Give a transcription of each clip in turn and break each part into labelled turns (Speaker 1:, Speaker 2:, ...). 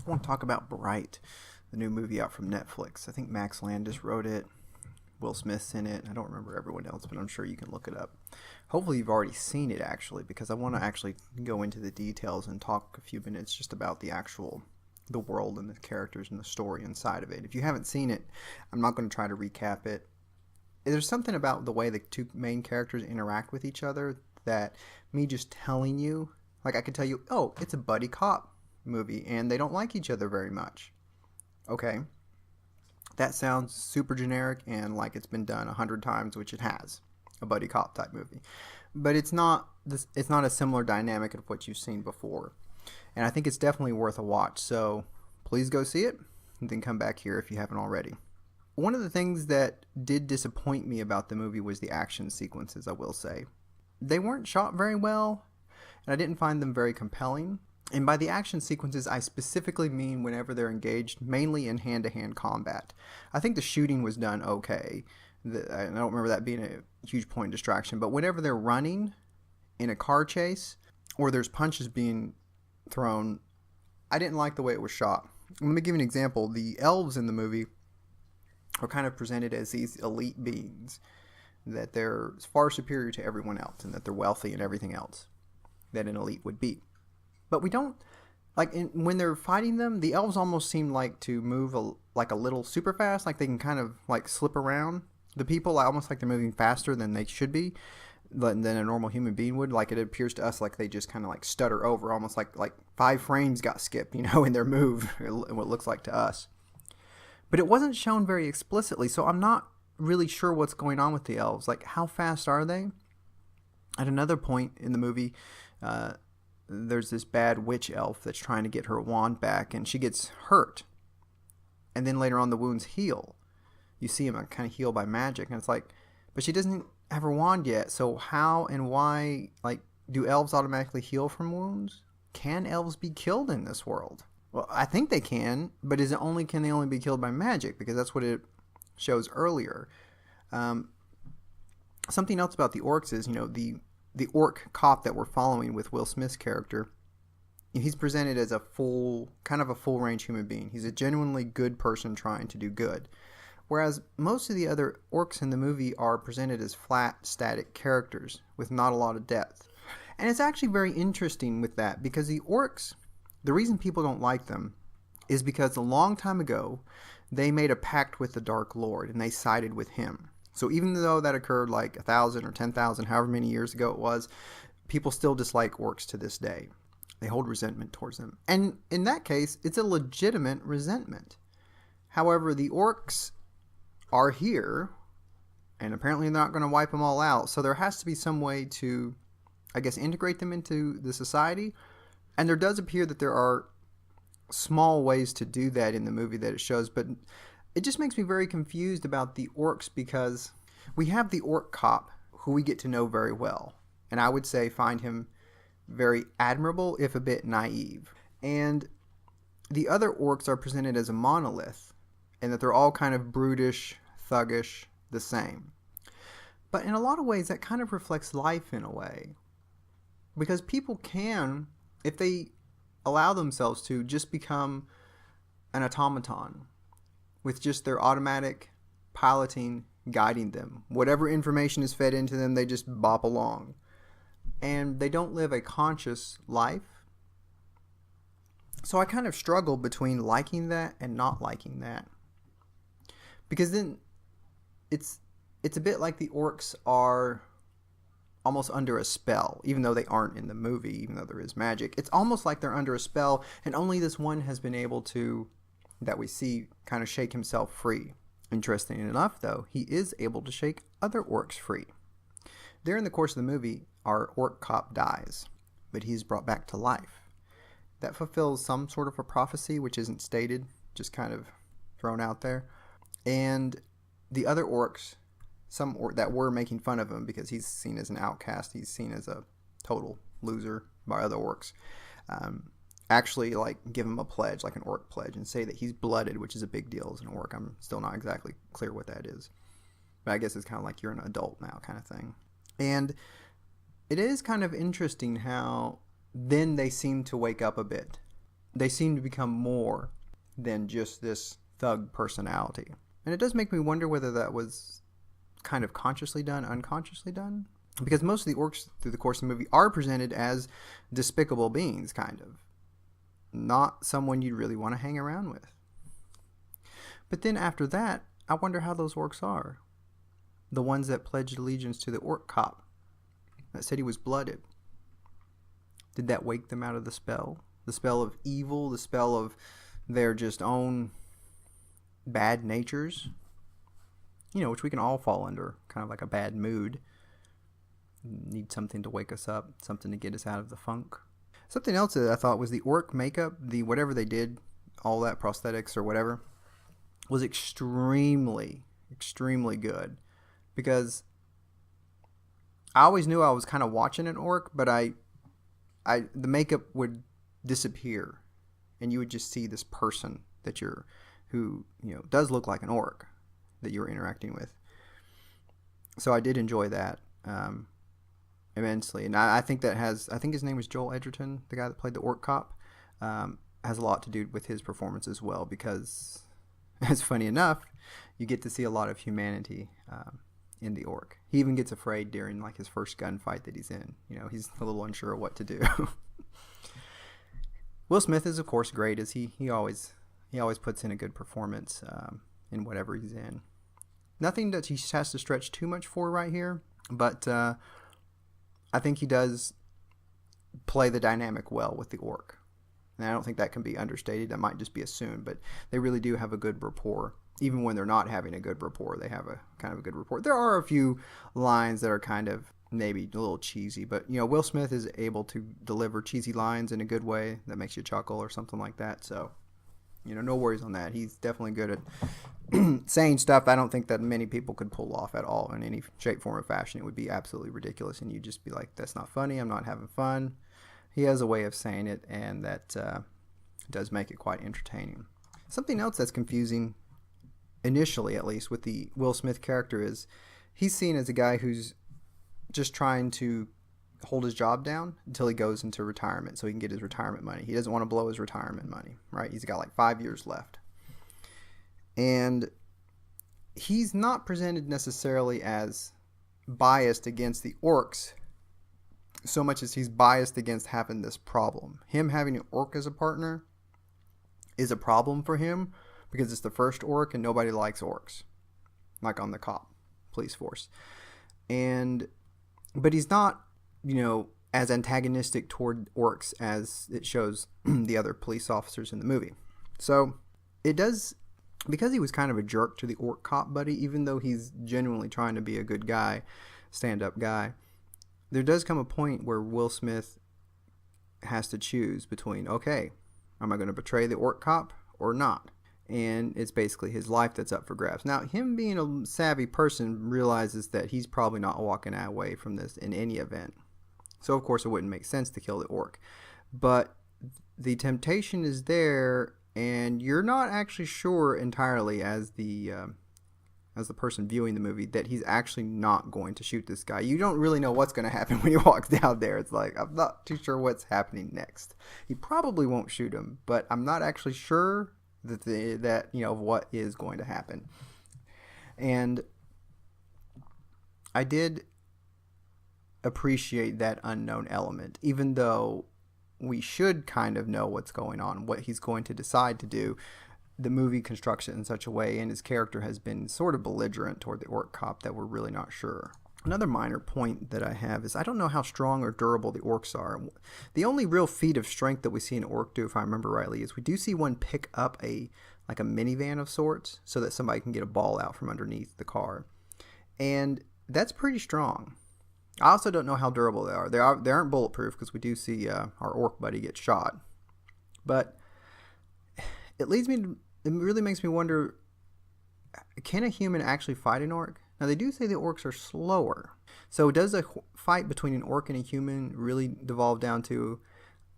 Speaker 1: just want to talk about Bright, the new movie out from Netflix. I think Max Landis wrote it. Will Smith's in it. I don't remember everyone else, but I'm sure you can look it up. Hopefully you've already seen it, actually, because I want to actually go into the details and talk a few minutes just about the world and the characters and the story inside of it. If you haven't seen it, I'm not going to try to recap it. There's something about the way the two main characters interact with each other that me just telling you, like I could tell you, oh, it's a buddy cop movie and they don't like each other very much. Okay. That sounds super generic and like it's been done 100 times, which it has, a buddy cop type movie. But it's not a similar dynamic of what you've seen before. And I think it's definitely worth a watch. So please go see it and then come back here if you haven't already. One of the things that did disappoint me about the movie was the action sequences, I will say. They weren't shot very well, and I didn't find them very compelling. And by the action sequences, I specifically mean whenever they're engaged mainly in hand-to-hand combat. I think the shooting was done okay. I don't remember that being a huge point of distraction. But whenever they're running in a car chase or there's punches being thrown, I didn't like the way it was shot. Let me give you an example. The elves in the movie are kind of presented as these elite beings, that they're far superior to everyone else and that they're wealthy and everything else that an elite would be. But we don't, when they're fighting them, the elves almost seem like to move like a little super fast, like they can kind of like slip around the people, almost like they're moving faster than they should be, than a normal human being would. Like it appears to us like they just kind of like stutter over, almost like 5 frames got skipped, in their move, what it looks like to us. But it wasn't shown very explicitly, so I'm not really sure what's going on with the elves. Like, how fast are they? At another point in the movie, there's this bad witch elf that's trying to get her wand back, and she gets hurt. And then later on, the wounds heal. You see them kind of heal by magic, and it's like, but she doesn't have her wand yet, so how and why, do elves automatically heal from wounds? Can elves be killed in this world? Well, I think they can, but can they only be killed by magic? Because that's what it shows earlier. Something else about the orcs is, the orc cop that we're following with Will Smith's character, he's presented as a full range human being. He's a genuinely good person trying to do good. Whereas most of the other orcs in the movie are presented as flat, static characters with not a lot of depth. And it's actually very interesting with that, because the orcs, the reason people don't like them is because a long time ago, they made a pact with the Dark Lord and they sided with him. So even though that occurred 1,000 or 10,000, however many years ago it was, people still dislike orcs to this day. They hold resentment towards them. And in that case, it's a legitimate resentment. However, the orcs are here, and apparently they're not going to wipe them all out. So there has to be some way to, integrate them into the society. And there does appear that there are small ways to do that in the movie that it shows, but it just makes me very confused about the orcs, because we have the orc cop who we get to know very well, and I would say find him very admirable, if a bit naive. And the other orcs are presented as a monolith, and that they're all kind of brutish, thuggish, the same. But in a lot of ways, that kind of reflects life in a way, because people can, if they allow themselves to, just become an automaton with just their automatic piloting guiding them. Whatever information is fed into them, they just bop along. And they don't live a conscious life. So I kind of struggle between liking that and not liking that. Because then it's a bit like the orcs are almost under a spell, even though they aren't in the movie, even though there is magic. It's almost like they're under a spell, and only this one has been able to, that we see, kind of shake himself free. Interesting enough, though, he is able to shake other orcs free. During the course of the movie, our orc cop dies, but he's brought back to life. That fulfills some sort of a prophecy, which isn't stated, just kind of thrown out there. And the other orcs, that were making fun of him because he's seen as an outcast, he's seen as a total loser by other orcs, actually give him a pledge, like an orc pledge, and say that he's blooded, which is a big deal as an orc. I'm still not exactly clear what that is, but I guess it's kind of like you're an adult now kind of thing. And it is kind of interesting how then they seem to wake up a bit they seem to become more than just this thug personality. And it does make me wonder whether that was kind of consciously done, unconsciously done. Because most of the orcs through the course of the movie are presented as despicable beings, kind of. Not someone you'd really want to hang around with. But then after that, I wonder how those orcs are. The ones that pledged allegiance to the orc cop that said he was blooded. Did that wake them out of the spell? The spell of evil, the spell of their just own bad natures? You know, which we can all fall under, kind of like a bad mood. Need something to wake us up, something to get us out of the funk. Something else that I thought was the orc makeup, the whatever they did, all that prosthetics or whatever, was extremely, extremely good. Because I always knew I was kind of watching an orc, but the makeup would disappear, and you would just see this person that who does look like an orc that you were interacting with. So I did enjoy that immensely, and I think his name was Joel Edgerton, the guy that played the orc cop, has a lot to do with his performance as well, because it's funny enough, you get to see a lot of humanity in the orc. He even gets afraid during like his first gunfight that he's in. He's a little unsure of what to do. Will Smith is of course great, as he always puts in a good performance in whatever he's in. Nothing that he has to stretch too much for right here, but I think he does play the dynamic well with the orc. And I don't think that can be understated. That might just be assumed, but they really do have a good rapport. Even when they're not having a good rapport, they have a kind of a good rapport. There are a few lines that are kind of maybe a little cheesy, but Will Smith is able to deliver cheesy lines in a good way that makes you chuckle or something like that. So, no worries on that. He's definitely good at saying stuff I don't think that many people could pull off at all in any shape, form, or fashion. It would be absolutely ridiculous, and you'd just be like, that's not funny, I'm not having fun. He has a way of saying it, and that does make it quite entertaining. Something else that's confusing, initially at least, with the Will Smith character is he's seen as a guy who's just trying to hold his job down until he goes into retirement so he can get his retirement money. He doesn't want to blow his retirement money, right? He's got like 5 years left. And he's not presented necessarily as biased against the orcs so much as he's biased against having this problem. Him having an orc as a partner is a problem for him because it's the first orc and nobody likes orcs, like on the cop police force. But he's not, as antagonistic toward orcs as it shows the other police officers in the movie. So it does, because he was kind of a jerk to the orc cop buddy, even though he's genuinely trying to be a good guy, stand-up guy, there does come a point where Will Smith has to choose between, okay, am I going to betray the orc cop or not? And it's basically his life that's up for grabs. Now, him being a savvy person realizes that he's probably not walking away from this in any event. So, of course, it wouldn't make sense to kill the orc. But the temptation is there, and you're not actually sure entirely as the person viewing the movie that he's actually not going to shoot this guy. You don't really know what's going to happen when he walks down there. It's like, I'm not too sure what's happening next. He probably won't shoot him, but I'm not actually sure that what is going to happen. And I did appreciate that unknown element, even though we should kind of know what's going on, what he's going to decide to do. The movie constructs it in such a way, and his character has been sort of belligerent toward the orc cop, that we're really not sure. Another minor point that I have is I don't know how strong or durable the orcs are. The only real feat of strength that we see an orc do, if I remember rightly, is we do see one pick up a minivan of sorts so that somebody can get a ball out from underneath the car. And that's pretty strong. I also don't know how durable they are. They aren't bulletproof because we do see our orc buddy get shot. But it really makes me wonder, can a human actually fight an orc? Now, they do say the orcs are slower. So does a fight between an orc and a human really devolve down to,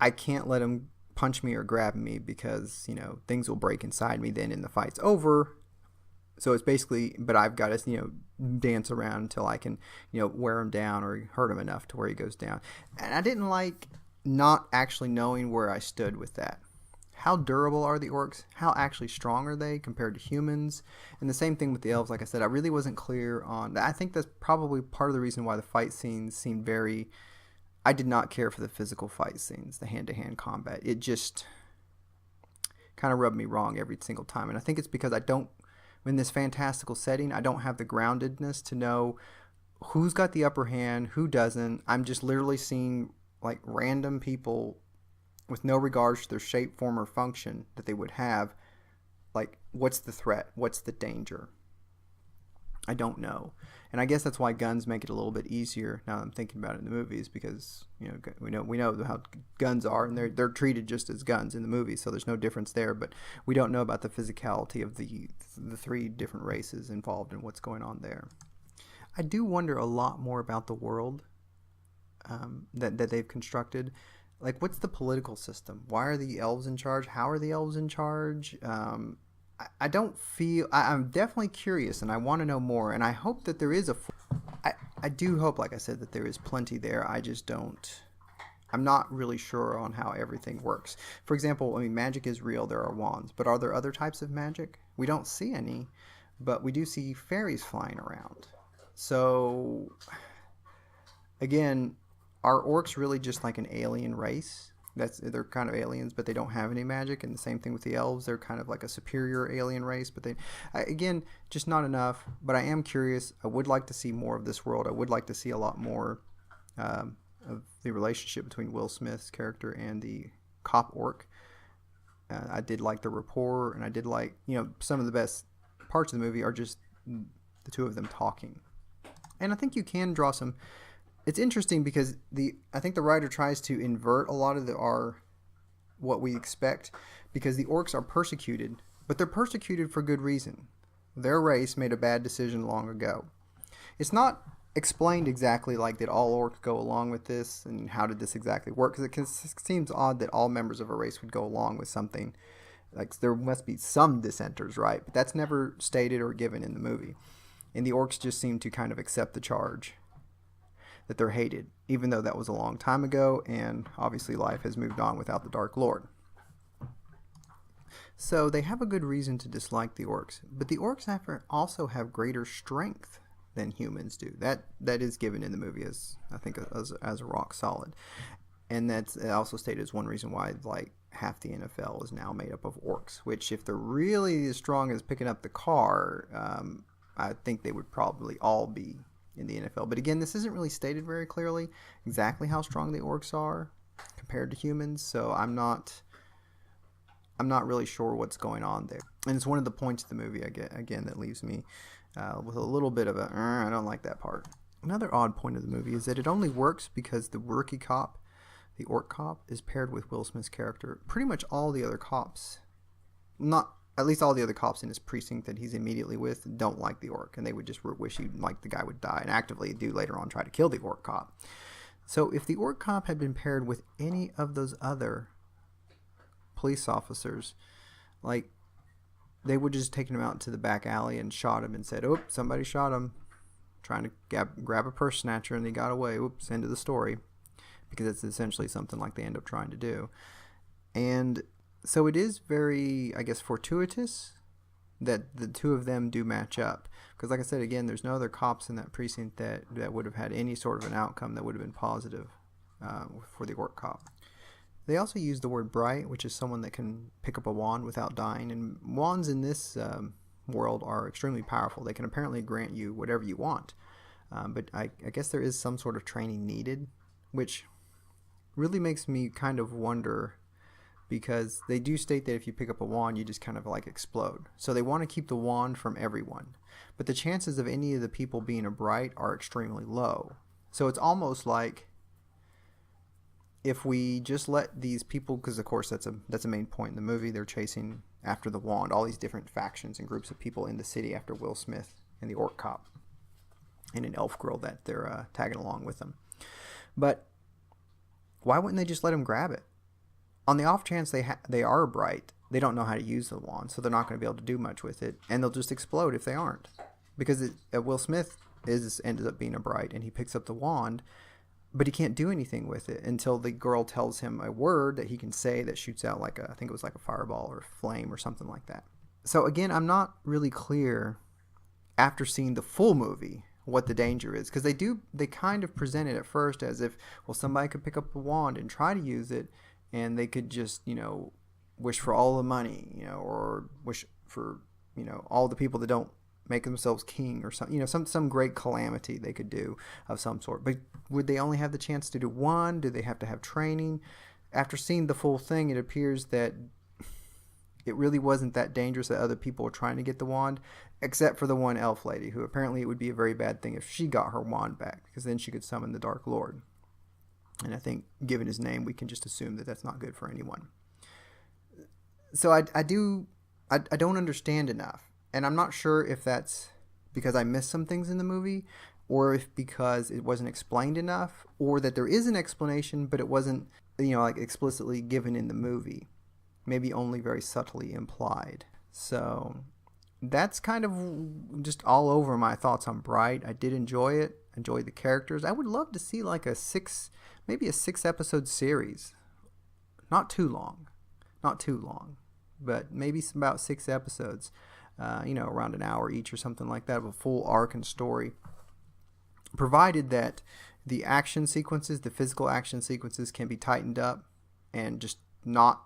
Speaker 1: I can't let him punch me or grab me because, things will break inside me then and the fight's over. So it's basically, but I've got to, dance around until I can, wear him down or hurt him enough to where he goes down. And I didn't like not actually knowing where I stood with that. how durable are the orcs? How actually strong are they compared to humans? And the same thing with the elves. Like I said, I really wasn't clear on. I think that's probably part of the reason why the fight scenes seemed very. I did not care for the physical fight scenes, the hand-to-hand combat. It just kind of rubbed me wrong every single time. And I think it's because I don't, in this fantastical setting, I don't have the groundedness to know who's got the upper hand, who doesn't. I'm just literally seeing like random people with no regards to their shape, form, or function that they would have. Like, what's the threat? What's the danger? I don't know. And I guess that's why guns make it a little bit easier now that I'm thinking about it in the movies, because we know how guns are, and they're treated just as guns in the movies, so there's no difference there. But we don't know about the physicality of the three different races involved and what's going on there. I do wonder a lot more about the world that they've constructed. Like, what's the political system? Why are the elves in charge? How are the elves in charge? I don't feel... I'm definitely curious, and I want to know more, and I hope that there is I do hope, like I said, that there is plenty there. I just don't... I'm not really sure on how everything works. For example, I mean, magic is real. There are wands. But are there other types of magic? We don't see any, but we do see fairies flying around. So, again, are orcs really just like an alien race? They're kind of aliens, but they don't have any magic. And the same thing with the elves. They're kind of like a superior alien race, but again, just not enough. But I am curious. I would like to see more of this world. I would like to see a lot more of the relationship between Will Smith's character and the cop orc. I did like the rapport, and I did like, some of the best parts of the movie are just the two of them talking. And I think you can draw some... It's interesting because I think the writer tries to invert a lot of what we expect, because the orcs are persecuted, but they're persecuted for good reason. Their race made a bad decision long ago. It's not explained exactly like, did all orcs go along with this, and how did this exactly work? Because it seems odd that all members of a race would go along with something. Like, there must be some dissenters, right? But that's never stated or given in the movie. And the orcs just seem to kind of accept the charge that they're hated, even though that was a long time ago, and obviously life has moved on without the Dark Lord. So they have a good reason to dislike the orcs, but the orcs also have greater strength than humans do. That is given in the movie as, I think, as a rock solid, and that's also stated as one reason why like half the NFL is now made up of orcs. Which, if they're really as strong as picking up the car, I think they would probably all be in the NFL. But again, this isn't really stated very clearly exactly how strong the orcs are compared to humans, so I'm not really sure what's going on there. And it's one of the points of the movie, again, that leaves me with a little bit of I don't like that part. Another odd point of the movie is that it only works because the rookie cop, the orc cop, is paired with Will Smith's character. Pretty much all the other cops, at least all the other cops in his precinct that he's immediately with, don't like the orc, and they would just wish the guy would die, and actively do later on try to kill the orc cop. So if the orc cop had been paired with any of those other police officers, like, they would have just taken him out to the back alley and shot him and said, "Oh, somebody shot him, trying to grab a purse snatcher, and he got away. Oops, end of the story." Because it's essentially something like they end up trying to do. And so it is very, I guess, fortuitous that the two of them do match up. Because like I said, again, there's no other cops in that precinct that would have had any sort of an outcome that would have been positive for the orc cop. They also use the word bright, which is someone that can pick up a wand without dying. And wands in this world are extremely powerful. They can apparently grant you whatever you want. But I guess there is some sort of training needed, which really makes me kind of wonder, because they do state that if you pick up a wand, you just kind of like explode. So they want to keep the wand from everyone. But the chances of any of the people being a bright are extremely low. So it's almost like if we just let these people, because of course that's a main point in the movie, they're chasing after the wand, all these different factions and groups of people in the city after Will Smith and the orc cop and an elf girl that they're tagging along with them. But why wouldn't they just let him grab it? On the off chance they are bright, they don't know how to use the wand, so they're not going to be able to do much with it, and they'll just explode if they aren't. Because Will Smith ends up being a bright, and he picks up the wand, but he can't do anything with it until the girl tells him a word that he can say that shoots out like I think it was like a fireball or a flame or something like that. So again, I'm not really clear after seeing the full movie what the danger is, because they kind of present it at first as if, well, somebody could pick up a wand and try to use it, and they could just, wish for all the money, or wish for, all the people that don't make themselves king or something, some great calamity they could do of some sort. But would they only have the chance to do one? Do they have to have training? After seeing the full thing, it appears that it really wasn't that dangerous that other people were trying to get the wand, except for the one elf lady, who apparently it would be a very bad thing if she got her wand back, because then she could summon the Dark Lord. And I think, given his name, we can just assume that that's not good for anyone. So I don't understand enough. And I'm not sure if that's because I missed some things in the movie, or if because it wasn't explained enough, or that there is an explanation, but it wasn't, like explicitly given in the movie. Maybe only very subtly implied. So that's kind of just all over my thoughts on Bright. I did enjoy it. Enjoyed the characters. I would love to see like maybe a 6-episode series. Not too long, but maybe about 6 episodes. Around an hour each or something like that, of a full arc and story. Provided that the action sequences, the physical action sequences, can be tightened up and just not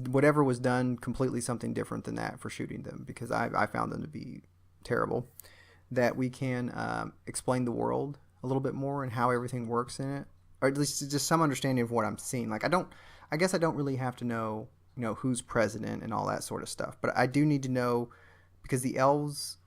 Speaker 1: whatever was done completely something different than that for shooting them, because I found them to be terrible. That we can explain the world a little bit more and how everything works in it, or at least just some understanding of what I'm seeing. Like I guess I don't really have to know who's president and all that sort of stuff, but I do need to know, because the elves,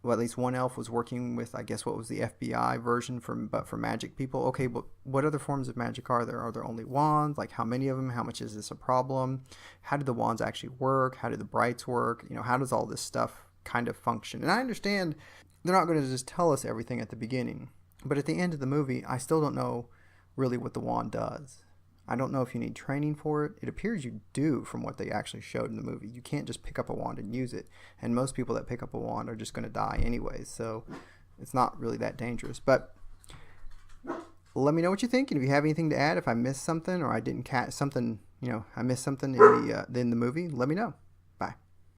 Speaker 1: well, at least one elf was working with, I guess, what was the FBI version but for magic people. Okay, but what other forms of magic are there? Are there only wands? Like, how many of them? How much is this a problem? How do the wands actually work? How do the brights work? How does all this stuff kind of function? And I understand they're not going to just tell us everything at the beginning, but at the end of the movie, I still don't know really what the wand does. I don't know if you need training for it. It appears you do from what they actually showed in the movie. You can't just pick up a wand and use it. And most people that pick up a wand are just going to die anyways. So it's not really that dangerous. But let me know what you think. And if you have anything to add, if I missed something or I didn't catch something, I missed something in the movie, let me know.